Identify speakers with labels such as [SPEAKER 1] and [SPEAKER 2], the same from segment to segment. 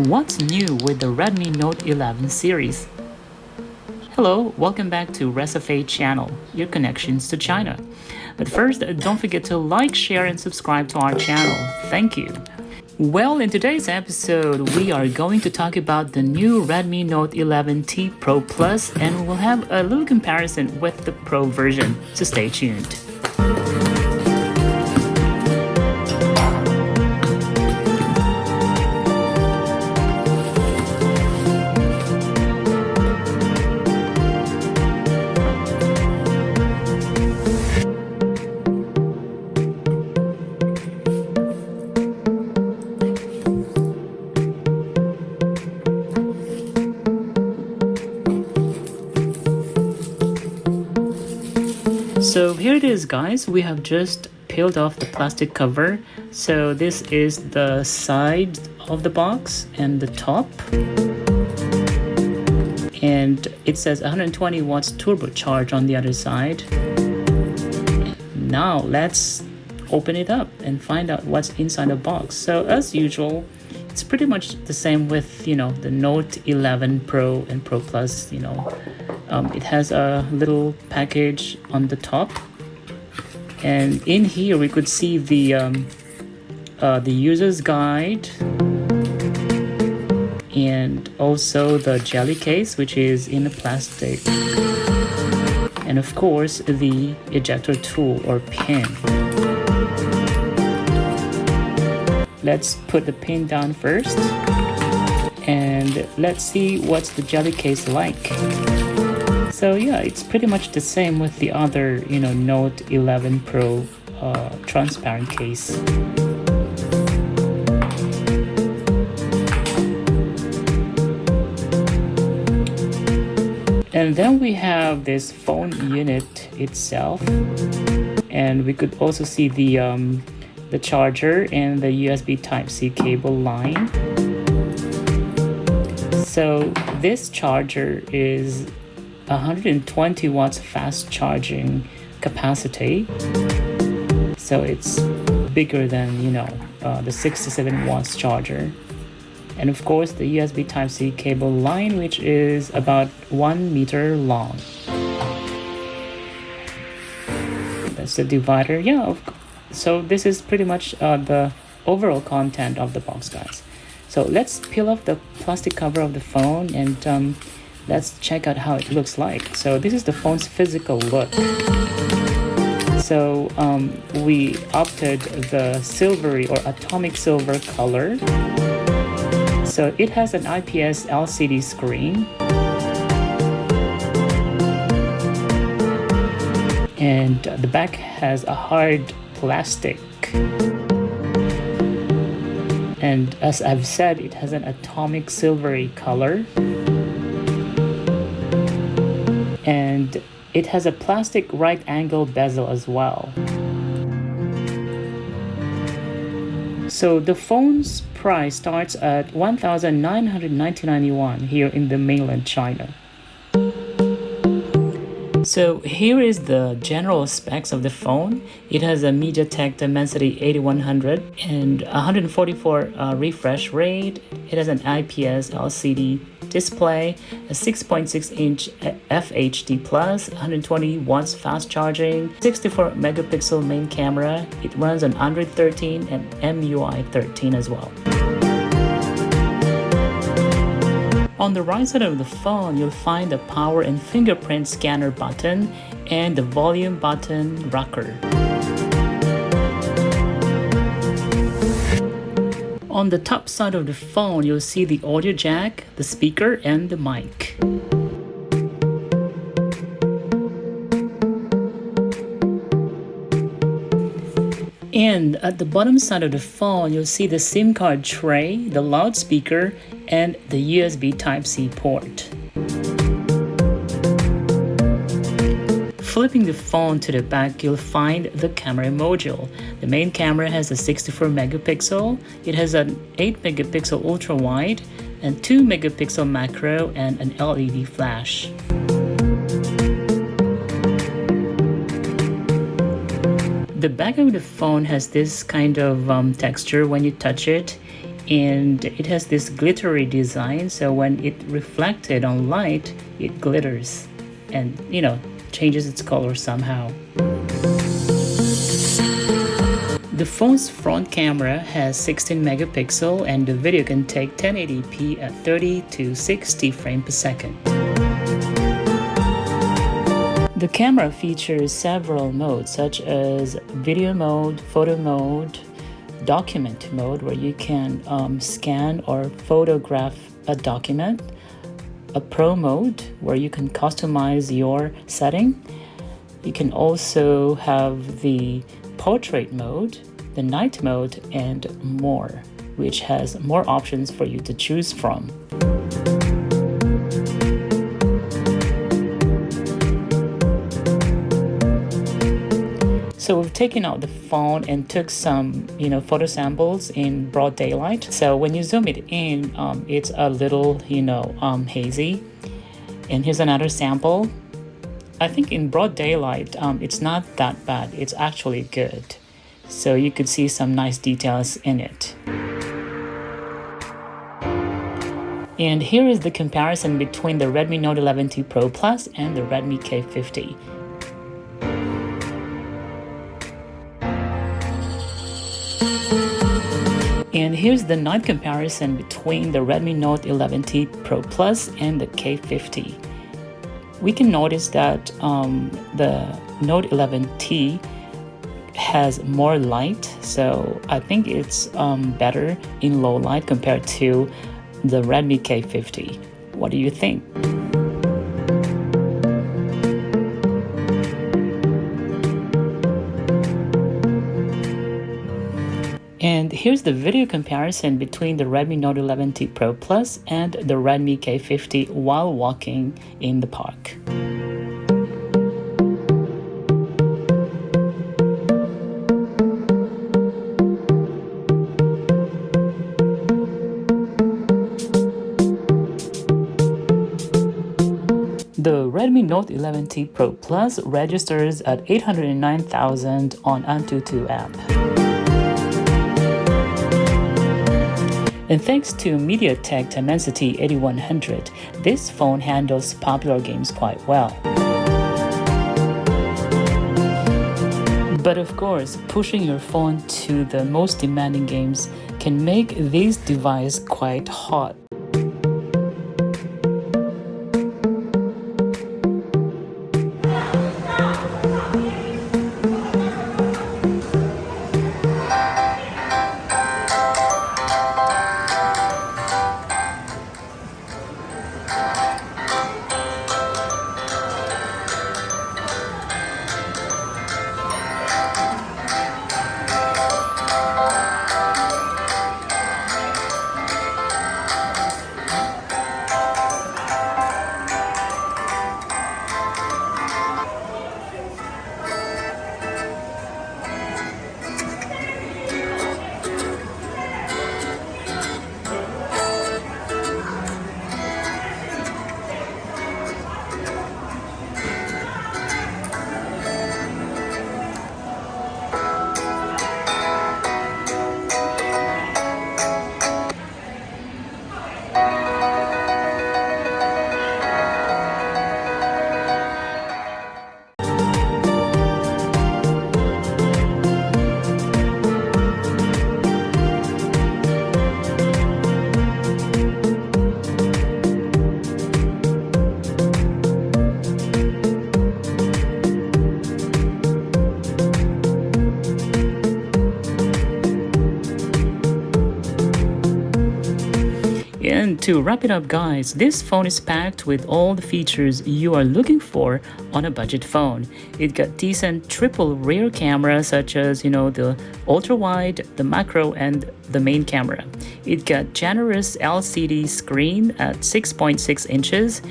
[SPEAKER 1] What's new with the Redmi Note 11 series? Hello, welcome back to Recife channel, your connections to China. But first, don't forget to like, share, and subscribe to our channel. Thank you. Well, in today's episode, we are going to talk about the new Redmi Note 11T Pro Plus, and we'll have a little comparison with the Pro version, so stay tuned. So here it is, guys. We have just peeled off the plastic cover. So this is the side of the box and the top. And it says 120 watts turbocharge on the other side. Now let's open it up and find out what's inside the box. So as usual, it's pretty much the same with, the Note 11 Pro and Pro Plus, it has a little package on the top, and in here we could see the user's guide and also the jelly case, which is in a plastic, and of course the ejector tool or pin. Let's put the pin down first, and let's see what's the jelly case like. So yeah, it's pretty much the same with the other, Note 11 Pro transparent case. And then we have this phone unit itself, and we could also see the charger and the USB Type-C cable line. So this charger is 120 watts fast charging capacity, so it's bigger than the 67 watts charger. And of course the USB Type-C cable line, which is about 1 meter long. That's the divider. So this is pretty much the overall content of the box, guys. So let's peel off the plastic cover of the phone and let's check out how it looks like. So this is the phone's physical look. So we opted the silvery or atomic silver color. So it has an IPS LCD screen. And the back has a hard plastic. And as I've said, it has an atomic silvery color. And it has a plastic right angle bezel as well. So the phone's price starts at 1,999 yuan here in the mainland China. So here is the general specs of the phone. It has a MediaTek Dimensity 8100 and 144 refresh rate. It has an IPS LCD display, a 6.6-inch FHD+, 120 watts fast charging, 64 megapixel main camera. It runs on Android 13 and MUI 13 as well. On the right side of the phone, you'll find the power and fingerprint scanner button and the volume button rocker. On the top side of the phone, you'll see the audio jack, the speaker, and the mic. And at the bottom side of the phone, you'll see the SIM card tray, the loudspeaker, and the USB Type-C port. Flipping the phone to the back, you'll find the camera module. The main camera has a 64 megapixel. It has an 8 megapixel ultra wide and 2 megapixel macro and an LED flash. The back of the phone has this kind of texture when you touch it, and it has this glittery design, so when it reflected on light, it glitters and changes its color somehow. The phone's front camera has 16 megapixel and the video can take 1080p at 30 to 60 frames per second. The camera features several modes such as video mode, photo mode, document mode where you can scan or photograph a document, a pro mode where you can customize your setting. You can also have the portrait mode, the night mode, and more, which has more options for you to choose from. So we've taken out the phone and took some, photo samples in broad daylight. So when you zoom it in, it's a little, hazy. And here's another sample. I think in broad daylight, it's not that bad. It's actually good. So you could see some nice details in it. And here is the comparison between the Redmi Note 11T Pro Plus and the Redmi K50. And here's the night comparison between the Redmi Note 11T Pro Plus and the K50. We can notice that the Note 11T has more light, so I think it's better in low light compared to the Redmi K50. What do you think? And here's the video comparison between the Redmi Note 11T Pro Plus and the Redmi K50 while walking in the park. The Redmi Note 11T Pro Plus registers at 809,000 on Antutu app. And thanks to MediaTek Dimensity 8100, this phone handles popular games quite well. But of course, pushing your phone to the most demanding games can make this device quite hot. And to wrap it up, guys, this phone is packed with all the features you are looking for on a budget phone. It got decent triple rear camera such as, the ultra wide, the macro, and the main camera. It got generous LCD screen at 6.6 inches.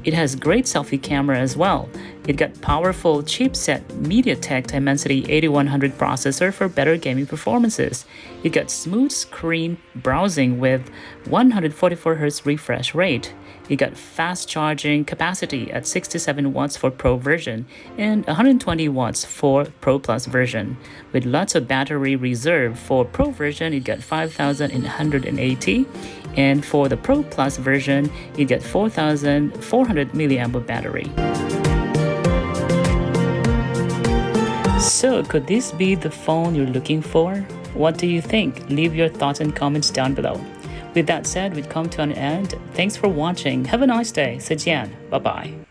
[SPEAKER 1] It has great selfie camera as well. It got powerful chipset MediaTek Dimensity 8100 processor for better gaming performances. It got smooth screen browsing with 144Hz refresh rate. It got fast charging capacity at 67 watts for Pro version and 120 watts for Pro Plus version. With lots of battery reserve, for Pro version it got 5180, and for the Pro Plus version you get 4400 milliamp of battery. So could this be the phone you're looking for? What do you think? Leave your thoughts and comments down below. With that said, we've come to an end. Thanks for watching. Have a nice day. 再见. Bye bye.